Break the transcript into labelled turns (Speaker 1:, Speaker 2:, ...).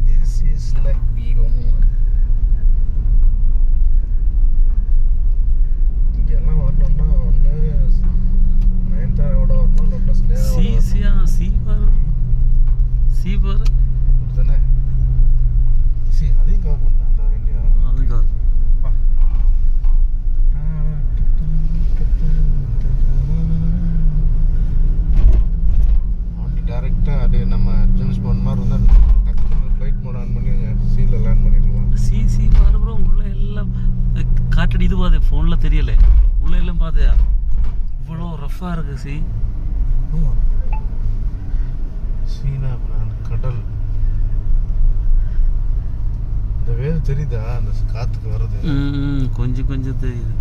Speaker 1: This is like being இங்கெல்லாம் வரணும்னா ஒன்று நயன்தாராவோட வரணும் இல்லை
Speaker 2: சீபாரு
Speaker 1: தானே அதையும் கவர் பண்ண அந்த இந்தியா
Speaker 2: அதுவும் கவர்
Speaker 1: வண்டி டேரெக்டாக அப்படியே நம்ம ஜேம்ஸ் பாண்ட் மாதிரி இருந்தால் டக்குனு ஃப்ளைட் மோட் ஆன் பண்ணி சீல லேண்ட் பண்ணிடலாம்.
Speaker 2: சி பாரு ப்ரோ, உள்ள எல்லாம் காற்றடி இது பாது ஃபோனில் தெரியல, உள்ள எல்லாம் பார்த்தியா இவ்வளோ ரஃப்பாக இருக்குது.
Speaker 1: சீனா கடல் இந்த வேறு தெரியுதா அந்த காற்றுக்கு வருது
Speaker 2: கொஞ்சம் தெரியுது.